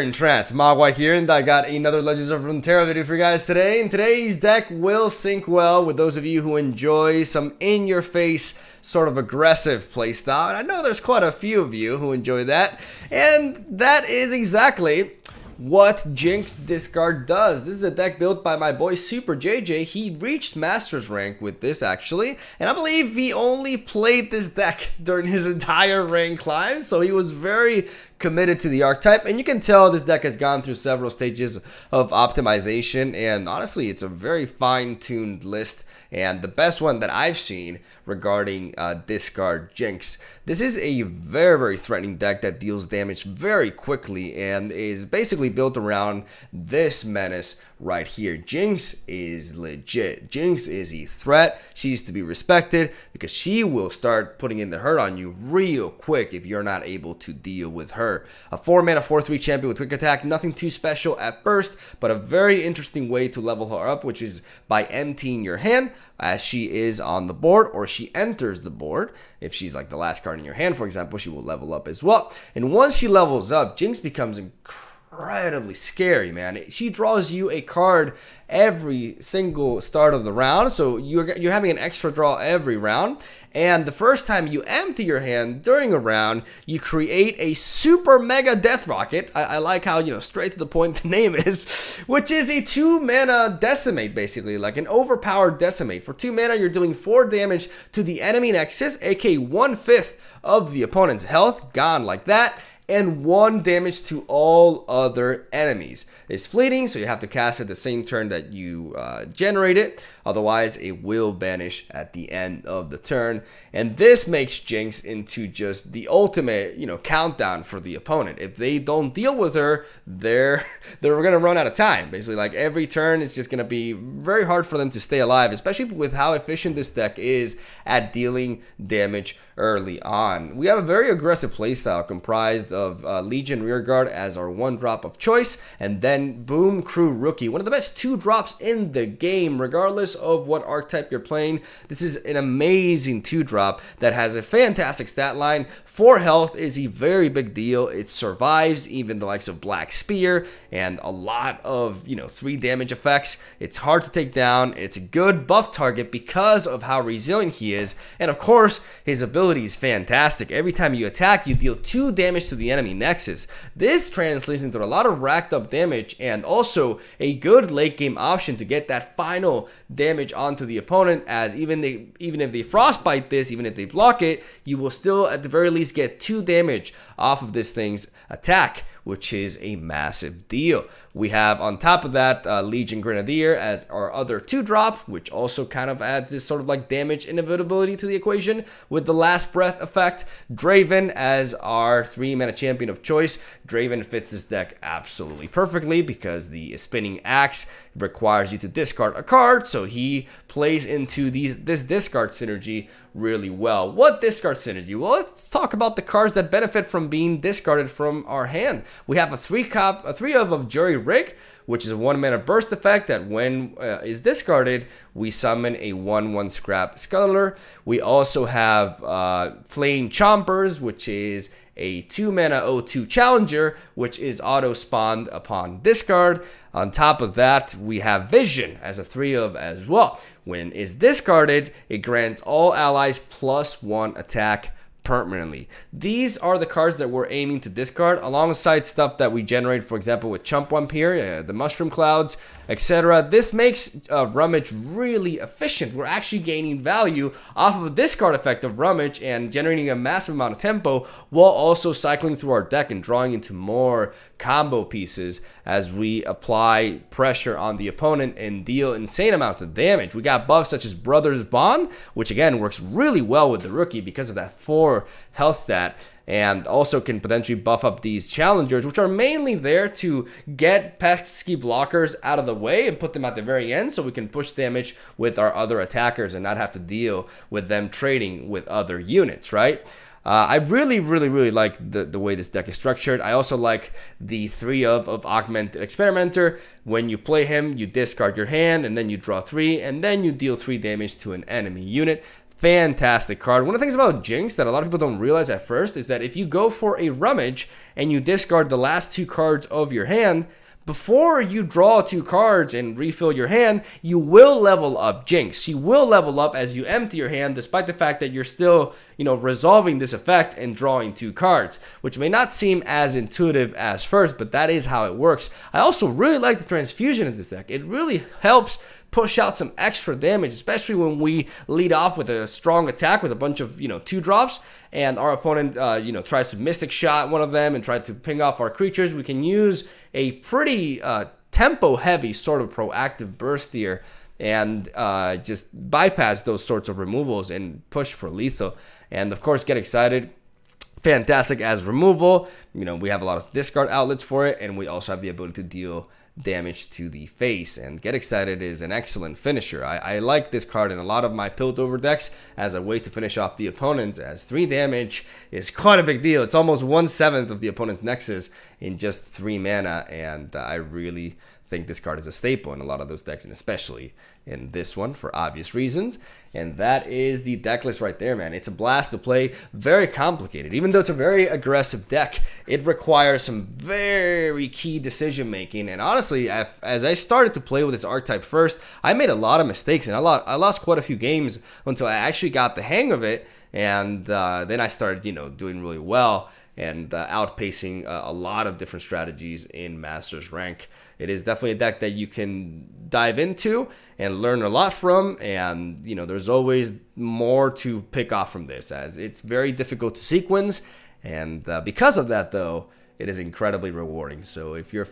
Entranced. Mogwai here, and I got another Legends of Runeterra video for you guys today. And today's deck will sync well with those of you who enjoy some in-your-face, sort of aggressive playstyle. And I know there's quite a few of you who enjoy that. And that is exactly what JINX Discard does. This is a deck built by my boy Super JJ. He reached Master's rank with this actually, and I believe he only played this deck during his entire rank climb, so he was very committed to the archetype, and you can tell this deck has gone through several stages of optimization, and honestly it's a very fine-tuned list and the best one that I've seen regarding discard JINX. This is a very threatening deck that deals damage very quickly and is basically built around this menace right here. JINX is legit. JINX is a threat. She's to be respected because she will start putting in the hurt on you real quick if you're not able to deal with her. A 4-mana 4/3 champion with quick attack, nothing too special at first, but a very interesting way to level her up, which is by emptying your hand as she is on the board, or she enters the board. If she's like the last card in your hand, for example, she will level up as well. And once she levels up, JINX becomes incredibly scary, man. She draws you a card every single start of the round, so you're having an extra draw every round. And the first time you empty your hand during a round, you create a super mega death rocket. I like how, straight to the point the name is, which is a 2-mana decimate, basically, like an overpowered decimate. For 2 mana, you're dealing 4 damage to the enemy nexus, aka 1/5 of the opponent's health, gone like that, and 1 damage to all other enemies. It's fleeting, so you have to cast it the same turn that you generate it. Otherwise, it will vanish at the end of the turn. And this makes JINX into just the ultimate, countdown for the opponent. If they don't deal with her, they're gonna run out of time. Basically, like every turn, it's just gonna be very hard for them to stay alive, especially with how efficient this deck is at dealing damage early on. We have a very aggressive playstyle comprised of Legion Rearguard as our 1-drop of choice, and then Boom Crew Rookie, one of the best 2-drops in the game, regardless of what archetype you're playing. This is an amazing 2-drop that has a fantastic stat line. 4 health is a very big deal. It survives even the likes of Black Spear and a lot of 3 damage effects. It's hard to take down. It's a good buff target because of how resilient he is, and of course his ability is fantastic. Every time you attack, you deal 2 damage to the enemy nexus. This translates into a lot of racked up damage and also a good late game option to get that final damage onto the opponent, as even if they frostbite this, even if they block it, you will still at the very least get 2 damage off of this thing's attack, which is a massive deal. We have on top of that Legion Grenadier as our other 2-drop, which also kind of adds this sort of like damage inevitability to the equation with the Last Breath effect. Draven as our 3-mana champion of choice. Draven fits this deck absolutely perfectly because the spinning axe requires you to discard a card, so he plays into this discard synergy really well. What discard synergy? Well, let's talk about the cards that benefit from being discarded from our hand. We have a 3-of of Jury Rig, which is a 1-mana burst effect that when is discarded, we summon a 1/1 scrap scuttler. We also have Flame Chompers, which is a 2-mana 0/2 challenger, which is auto-spawned upon discard. On top of that, we have Vision as a 3-of as well. When is discarded, it grants all allies +1 attack permanently. These are the cards that we're aiming to discard alongside stuff that we generate, for example, with Chump Wump here, the Mushroom Clouds, etc. This makes Rummage really efficient. We're actually gaining value off of the discard effect of Rummage and generating a massive amount of tempo while also cycling through our deck and drawing into more combo pieces as we apply pressure on the opponent and deal insane amounts of damage. We got buffs such as Brothers Bond, which again works really well with the rookie because of that 4 health stat, and also can potentially buff up these challengers, which are mainly there to get pesky blockers out of the way and put them at the very end so we can push damage with our other attackers and not have to deal with them trading with other units, right? I really like the way this deck is structured. I also like the 3-of Augmented Experimenter. When you play him, you discard your hand, and then you draw 3, and then you deal 3 damage to an enemy unit. fantastic card. One of the things about Jinx that a lot of people don't realize at first is that if you go for a rummage and you discard the last 2 cards of your hand, before you draw 2 cards and refill your hand, you will level up Jinx. You will level up as you empty your hand, despite the fact that you're still, resolving this effect and drawing 2 cards, which may not seem as intuitive as first, but that is how it works. I also really like the transfusion in this deck. It really helps push out some extra damage, especially when we lead off with a strong attack with a bunch of 2-drops, and our opponent tries to Mystic Shot one of them and try to ping off our creatures. We can use a pretty tempo heavy sort of proactive burst here and just bypass those sorts of removals and push for lethal. And of course, get excited. Fantastic as removal. We have a lot of discard outlets for it, and we also have the ability to deal damage to the face. And Get Excited is an excellent finisher. I like this card in a lot of my Piltover decks as a way to finish off the opponents, as 3 damage is quite a big deal. It's almost 1/7 of the opponent's Nexus in just 3 mana, and I really think this card is a staple in a lot of those decks, and especially in this one for obvious reasons. And that is the deck list right there, man. It's a blast to play. Very complicated. Even though it's a very aggressive deck, it requires some very key decision making. And honestly, as I started to play with this archetype first, I made a lot of mistakes, and I lost quite a few games until I actually got the hang of it. And then I started, doing really well and outpacing a lot of different strategies in Masters rank. It is definitely a deck that you can dive into and learn a lot from, and there's always more to pick off from this, as it's very difficult to sequence, and because of that, though, it is incredibly rewarding. So if you're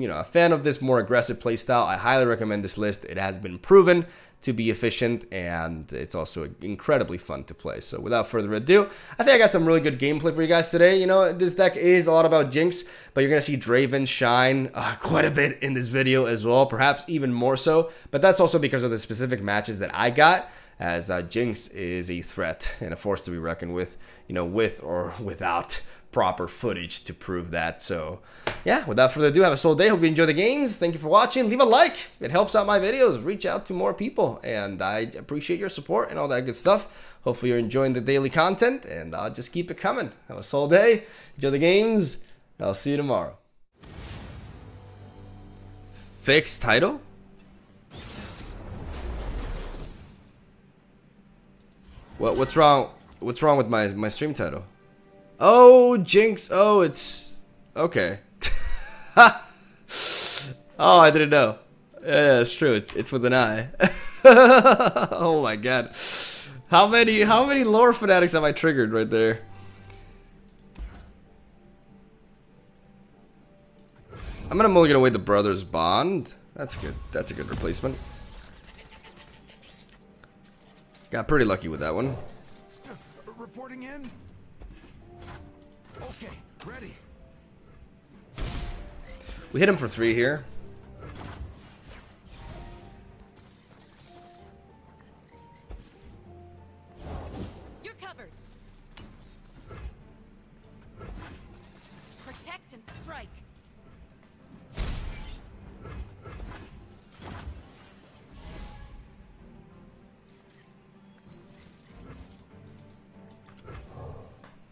a fan of this more aggressive playstyle, I highly recommend this list. It has been proven to be efficient, and it's also incredibly fun to play. So without further ado, I think I got some really good gameplay for you guys today. This deck is a lot about Jinx, but you're going to see Draven shine quite a bit in this video as well, perhaps even more so. But that's also because of the specific matches that I got, as Jinx is a threat and a force to be reckoned with, with or without proper footage to prove that. So yeah, without further ado, have a solid day. Hope you enjoy the games. Thank you for watching. Leave a like. It helps out my videos, reach out to more people, and I appreciate your support and all that good stuff. Hopefully you're enjoying the daily content, and I'll just keep it coming. Have a solid day. Enjoy the games. I'll see you tomorrow. Fixed title? What's wrong? What's wrong with my stream title? Oh, Jinx. Oh, it's okay. Oh, I didn't know. Yeah, it's true. It's with an I. Oh my god. How many lore fanatics have I triggered right there? I'm gonna mulligan away the Brothers Bond. That's good. That's a good replacement. Got pretty lucky with that one. Reporting in. Okay, ready. We hit him for 3 here. You're covered. Protect and strike.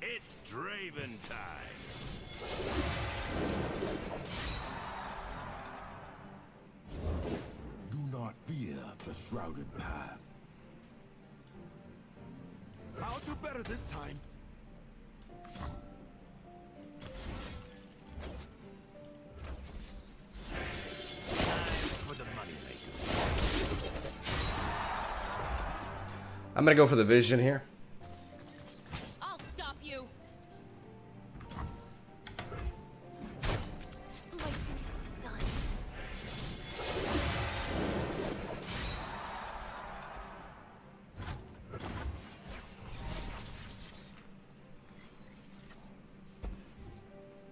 It's Draven time. Do not fear the shrouded path. I'll do better this time. Time for the moneymaker. I'm gonna go for the vision here. I'll stop you. My duty's done.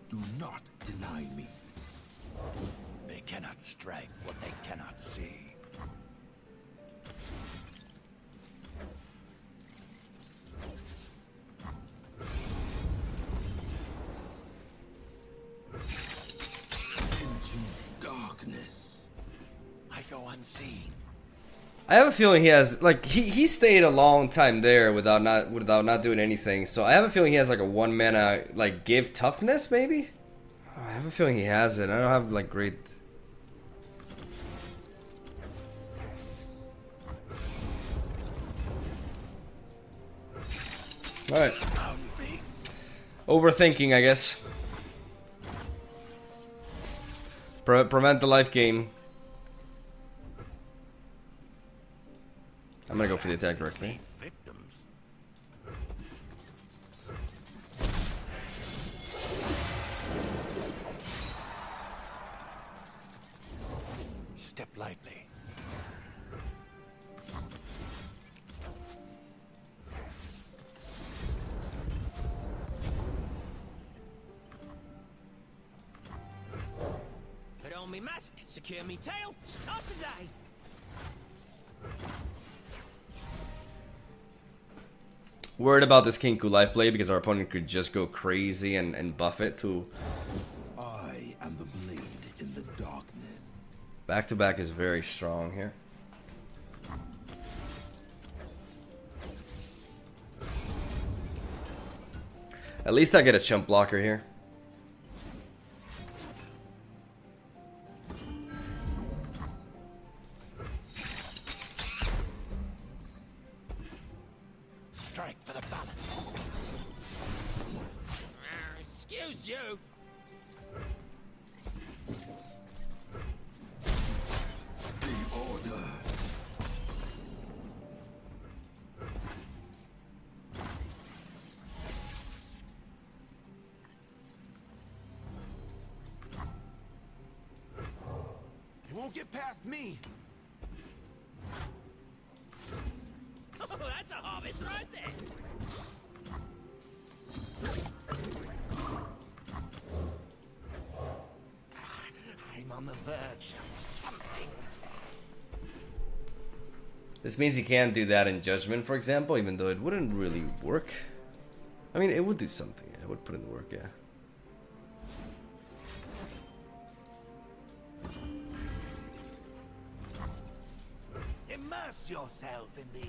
Do not deny me. They cannot strike what they cannot see. Into darkness. I go unseen. I have a feeling he has like he stayed a long time there without not doing anything. So I have a feeling he has like a 1 mana like give toughness maybe. I have a feeling he has it. I don't have like great. All right. Overthinking, I guess. Prevent the life gain. I'm gonna go for the attack directly. Victims. Step lightly. Put on me mask, secure me tail, start the day. Worried about this Kinku life play because our opponent could just go crazy and buff it to. I am the blade in the darkness. Back to back is very strong here. At least I get a chump blocker here. Strike for the balance. Excuse you. The order. You won't get past me. Oh, that's a harvest right there. I'm on the verge of something. This means he can't do that in Judgment, for example, even though it wouldn't really work. I mean, it would do something. It would put in the work, yeah. Immerse yourself in the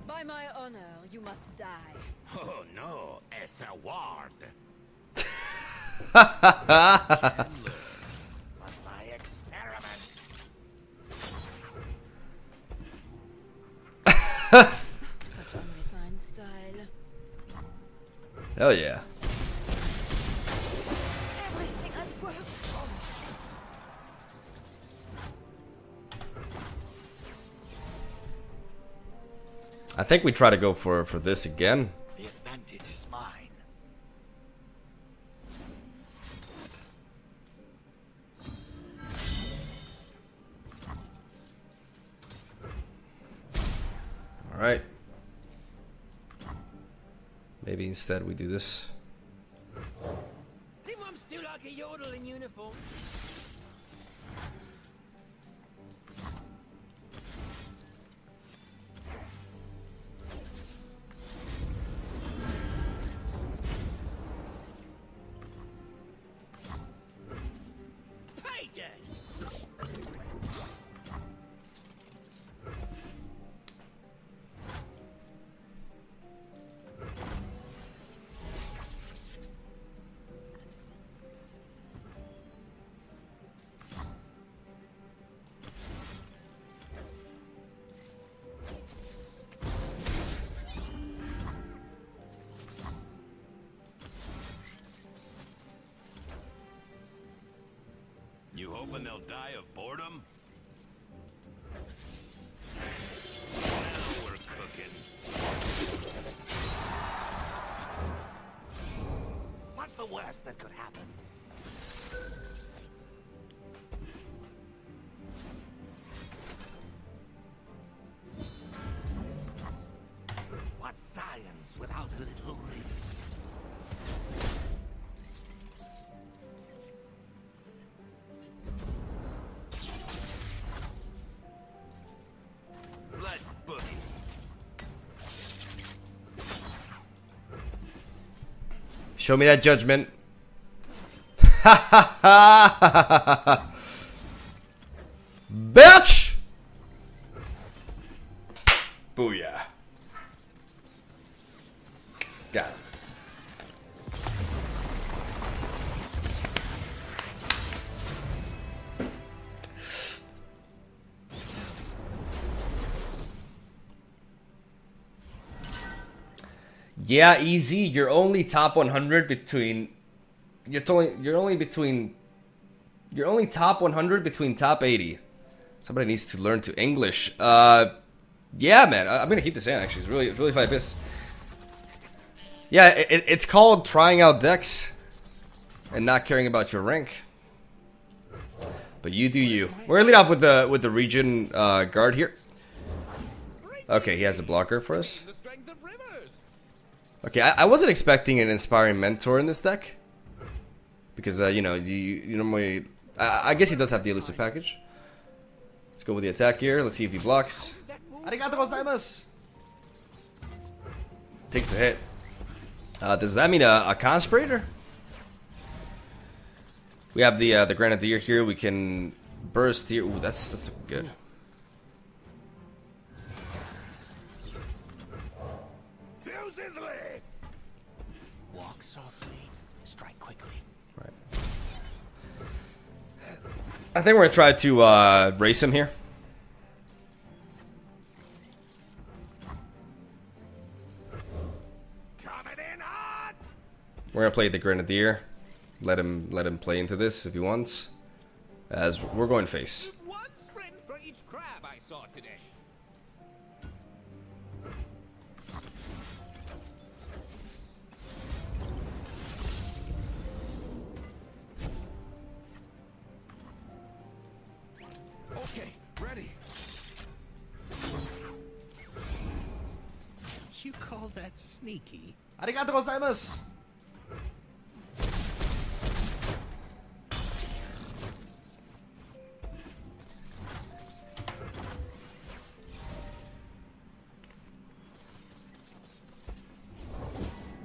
By my honor, you must die. Oh no, es a ward. On my experiment. Such unrefined style. Hell yeah. Everything I've worked for. I think we try to go for this again. The advantage is mine. All right. Maybe instead we do this. Think I'm still like a yodel in uniform. Pay dirt. You hoping they'll die of boredom? Now we're cooking. What's the worst that could happen? What's science without a little reason? Let's boogie. Show me that Judgment. Bitch! Booyah. Got it. Yeah, easy. You're only top 100 between. You're only top 100 between top 80. Somebody needs to learn to English. Yeah, man. I'm gonna keep this in. Actually, it's really fun piss. Yeah, it's called trying out decks and not caring about your rank. But you do you. We're gonna lead off with the region guard here. Okay, he has a blocker for us. Okay, I wasn't expecting an inspiring mentor in this deck because you know you normally. I guess he does have the elusive package. Let's go with the attack here. Let's see if he blocks. Arigato gozaimasu. Takes a hit. Does that mean a conspirator? We have the grenadier here. We can burst here. Ooh, that's good. Fuses lit. Walk softly, strike quickly. Right. I think we're gonna try to race him here. Coming in hot. We're gonna play the grenadier. Let him play into this if he wants. As we're going face. One sprint for each crab I saw today. Okay, ready. You call that sneaky? Arigato gozaimasu.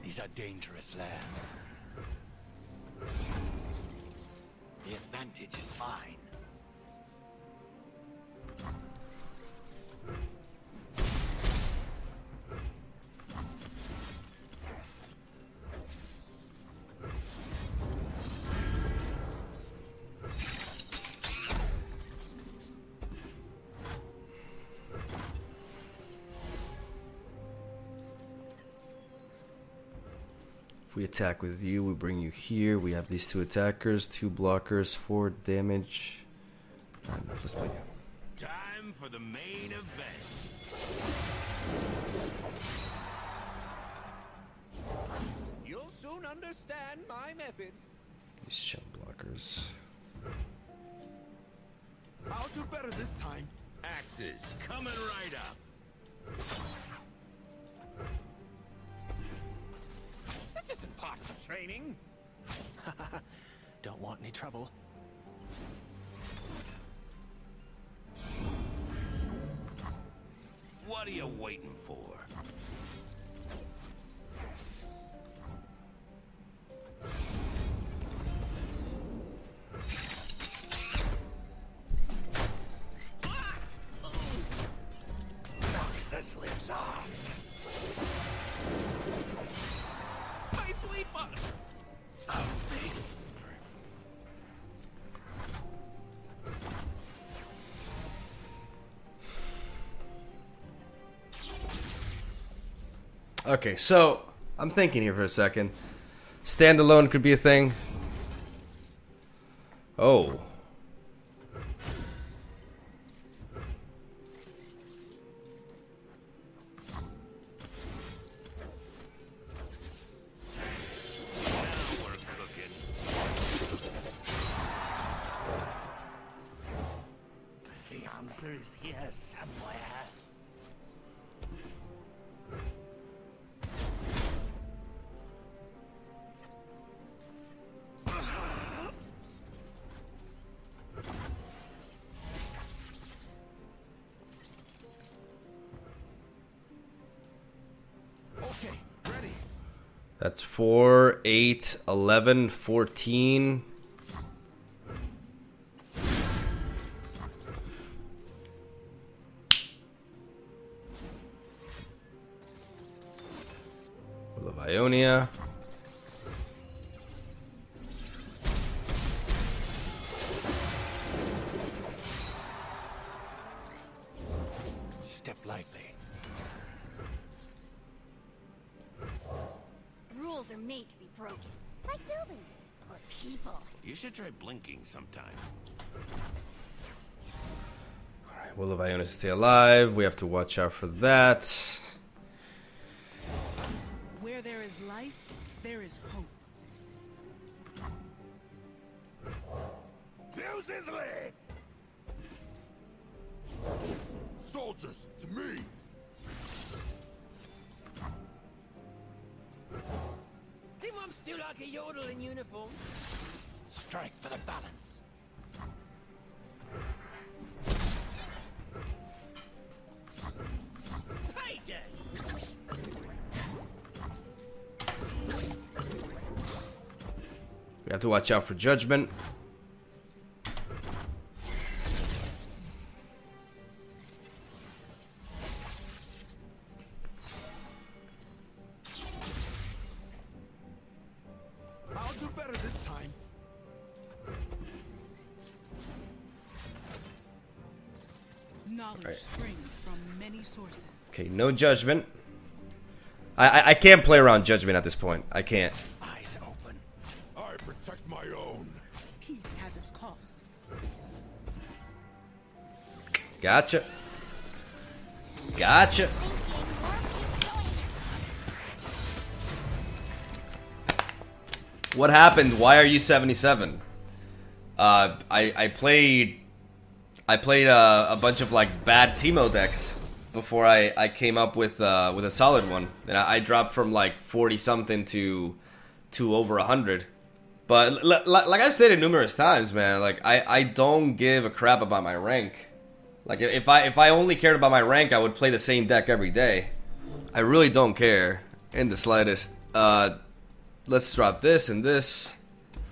These are dangerous land. The advantage is mine. If we attack with you, we bring you here. We have these two attackers, 2 blockers, 4 damage. Alright, let's play. Time for the main event. You'll soon understand my methods. These shell blockers. I'll do better this time. Axes coming right up. This isn't part of the training. Don't want any trouble. What are you waiting for? Roxas lives on. My sweet one. Okay, so I'm thinking here for a second. Standalone could be a thing. Oh. We're cooking. The answer is here somewhere. Okay, ready. That's 4, 8, 11, 14. Ionia. Step lightly. Rules are made to be broken. Like buildings. Or people. You should try blinking sometime. Alright, will of Ionia stay alive? We have to watch out for that. Where there is life, there is hope. Fuse is lit! Soldiers, to me! Think I'm still like a yodel in uniform? Strike for the balance. Hey, Dad! We have to watch out for Judgment. I'll do better this time. Knowledge Right. springs from many sources. Okay, no Judgment. I can't play around Judgment at this point. I can't. Eyes open. I protect my own. Peace has its cost. Gotcha. Gotcha. What happened? Why are you 77? I played a bunch of like bad Teemo decks before I came up with a solid one, and I dropped from like 40 something to over 100. But like I said it numerous times, man, like I don't give a crap about my rank. Like if I only cared about my rank, I would play the same deck every day. I really don't care in the slightest. Let's drop this and this,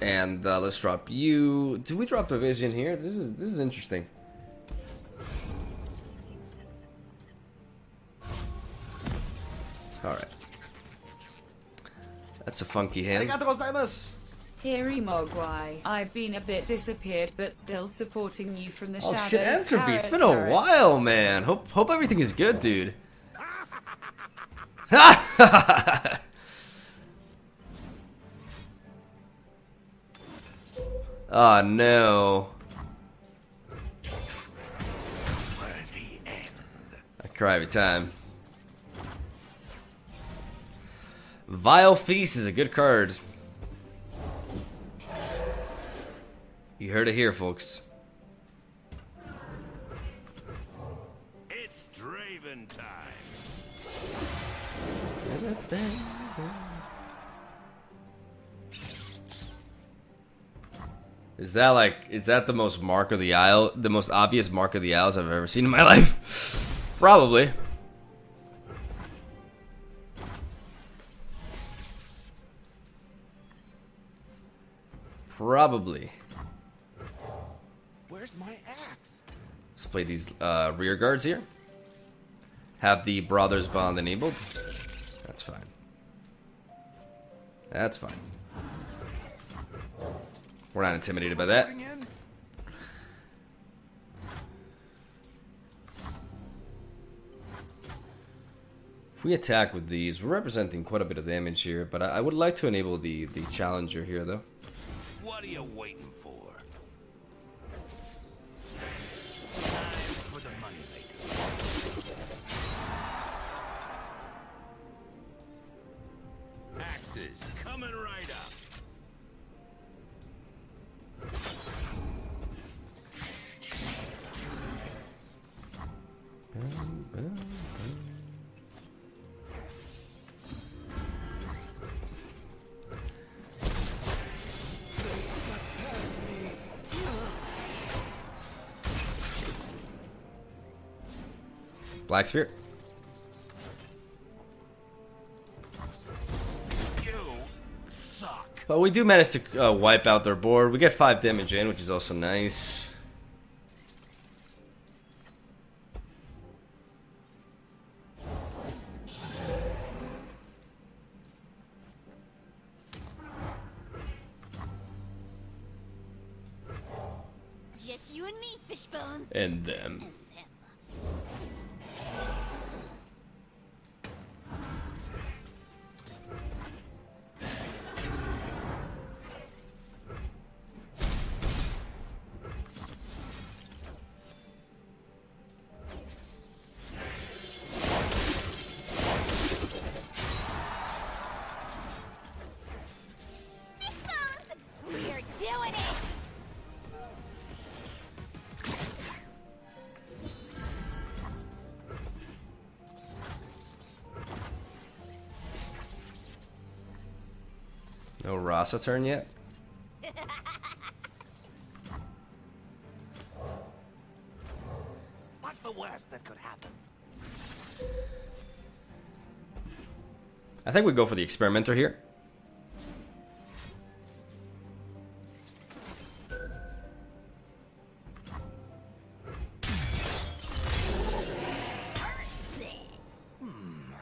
and let's drop you. Do we drop the Vision here? This is interesting. All right, that's a funky hand. Here, Mogwai. I've been a bit disappeared, but still supporting you from the Oh shadows. shit, Entropy! It's been a Carrot. while, man. Hope everything is good, dude. Oh no. I cry every time. Vile Feast is a good card. You heard it here, folks. It's Draven time. Is that the most Mark of the Isle, the most obvious Mark of the Isles I've ever seen in my life? Probably. Probably. Where's my axe? Let's play these rear guards here. Have the Brothers Bond enabled. That's fine. That's fine. We're not intimidated by that. Putting in? If we attack with these, we're representing quite a bit of damage here, but I would like to enable the Challenger here, though. What are you waiting for? Time for the moneymaker. Axes coming right up. Black Spear. You suck. But we do manage to wipe out their board. We get 5 damage in, which is also nice. and me, Fishbones. And them. Fishbones! We're doing it! No Rasa turn yet? What's the worst that could happen? I think we go for the experimenter here.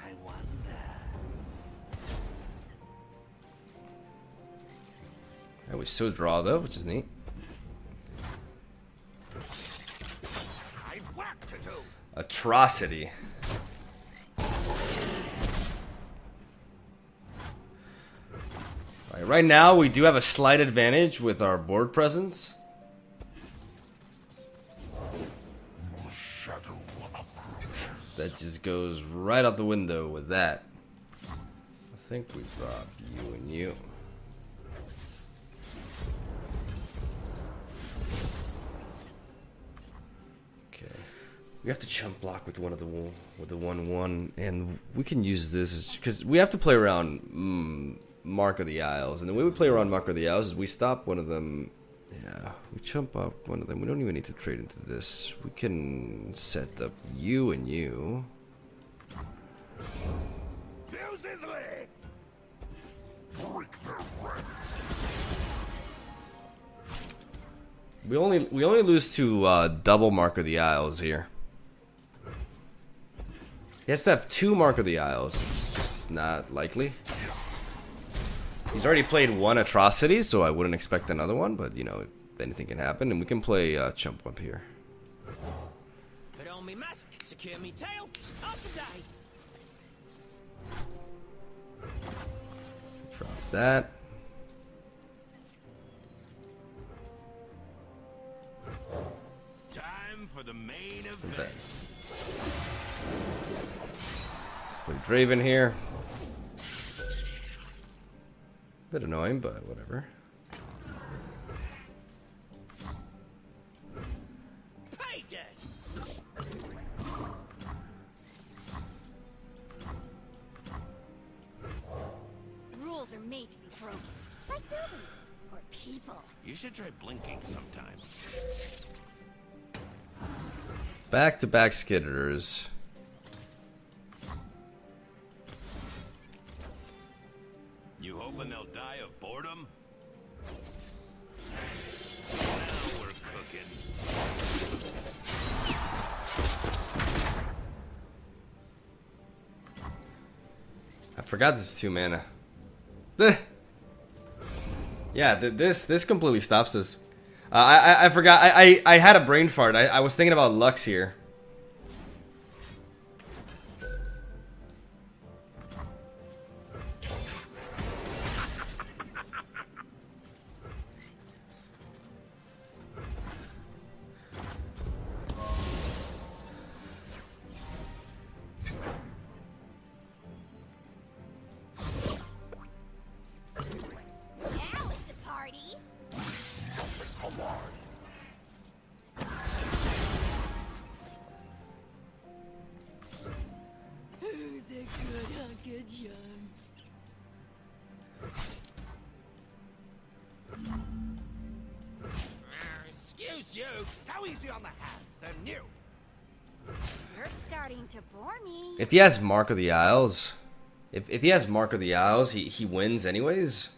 I wonder. And we still draw though, which is neat. I've work to do. Atrocity. Alright, right now we do have a slight advantage with our board presence. That just goes right out the window with that. I think we brought you and you. Okay, we have to chump block with the 1/1, and we can use this because we have to play around Mark of the Isles, and the way we play around Mark of the Isles is we stop one of them. Yeah, we chump up one of them. We don't even need to trade into this. We can set up you and you. Fuse is lit. We only lose to double Mark of the Isles here. He has to have 2 Mark of the Isles. It's just not likely. He's already played 1 atrocity, so I wouldn't expect another one, but you know, anything can happen, and we can play chump up here. Put on me mask, secure me tail, start the day. Drop that. Time for the main Okay. event. Let's play Draven here. Bit annoying, but whatever. Pay dirt. Rules are made to be broken. Like buildings. Or people. You should try blinking sometime. Back-to-back skitters. You hoping they'll die of boredom? Now we're cooking. I forgot this is 2 mana. Yeah, this completely stops us. I forgot. I had a brain fart. I was thinking about Lux here. Now it's a party. Who's a good hunker, John? Excuse you. How easy on the hands? They're new. You're starting to bore me. If he has Mark of the Isles, if he has Mark of the Isles, he wins anyways.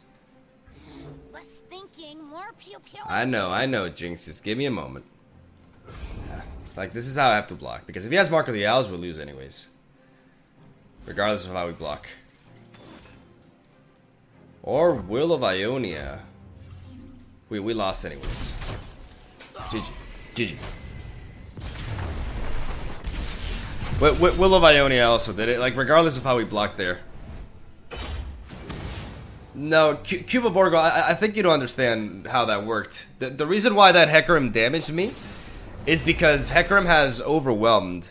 Less thinking, more pew pew. I know, Jinx. Just give me a moment. Like, this is how I have to block. Because if he has Mark of the Isles, we'll lose anyways. Regardless of how we block. Or Will of Ionia. We lost anyways. GG. GG. Will of Ionia also did it, like, regardless of how he blocked there. No, Cuba Borgo, I think you don't understand how that worked. The reason why that Hecarim damaged me is because Hecarim has Overwhelmed.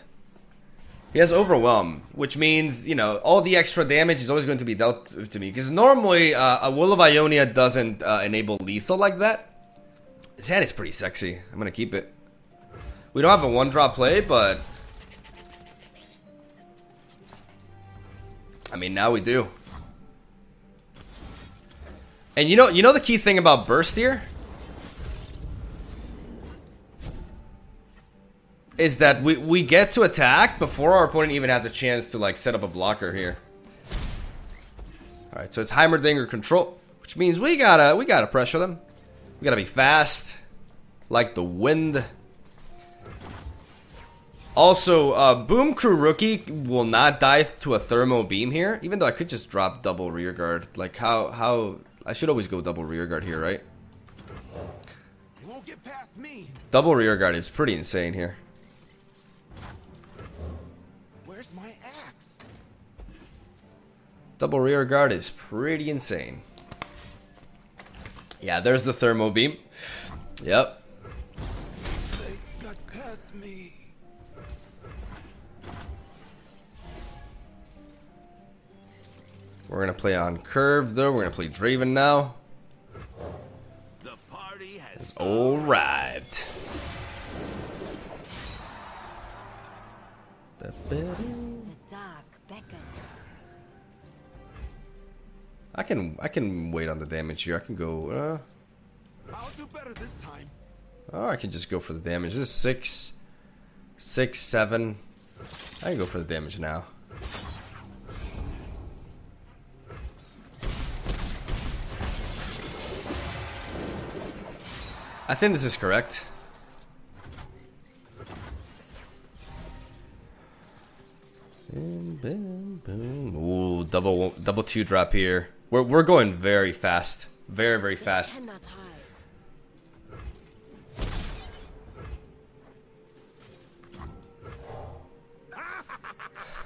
He has Overwhelm, which means, you know, all the extra damage is always going to be dealt to me. Because normally, a Will of Ionia doesn't enable lethal like that. His hand is pretty sexy. I'm going to keep it. We don't have a one-drop play, but... I mean, now we do. And you know the key thing about burst here? Is that we get to attack before our opponent even has a chance to, like, set up a blocker here. Alright, so it's Heimerdinger control, which means we gotta pressure them. We gotta be fast, like the wind. Also, Boom Crew Rookie will not die to a Thermo Beam here, even though I could just drop double rear guard. Like, how I should always go double rear guard here, right? You won't get past me. Double rear guard is pretty insane here. Where's my axe? Double rear guard is pretty insane. Yeah, there's the Thermo Beam. Yep. They got past me. We're gonna play on curve though. We're gonna play Draven now. The party has Arrived. The dark beckons. I can wait on the damage here. I can go. I'll do better this time. Oh, I can just go for the damage. This is 6, 7. I can go for the damage now. I think this is correct. Ooh, double 2 drop here. We're going very fast, very fast. Cannot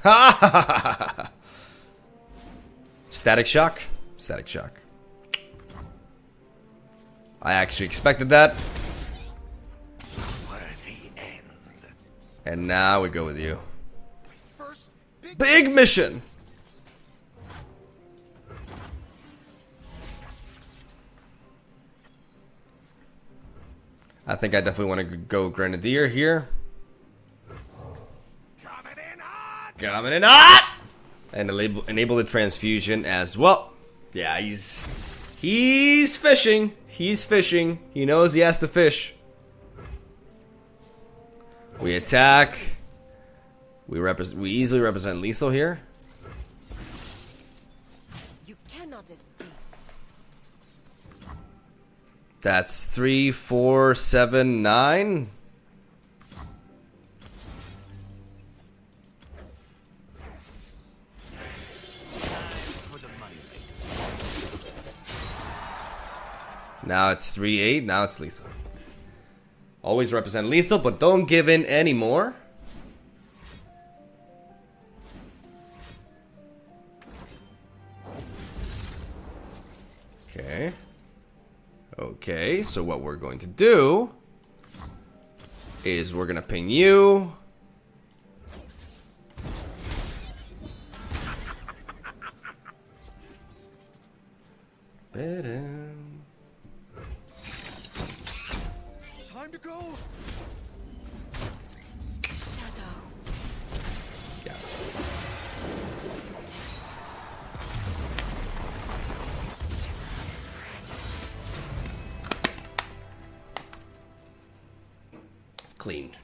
hide. Static shock, static shock. I actually expected that. worthy end. And now we go with you. First, Big mission! I think I definitely want to go Grenadier here. Coming in hot! And enable the transfusion as well. Yeah, he's fishing. He's fishing. He knows he has to fish. We attack. We easily represent lethal here. You cannot escape. That's 3, 4, 7, 9. Now it's 3, 8. Now it's lethal. Always represent lethal, but don't give in anymore. Okay. Okay, so what we're going to do is we're going to ping you. time to go. Shadow. Yeah. Clean.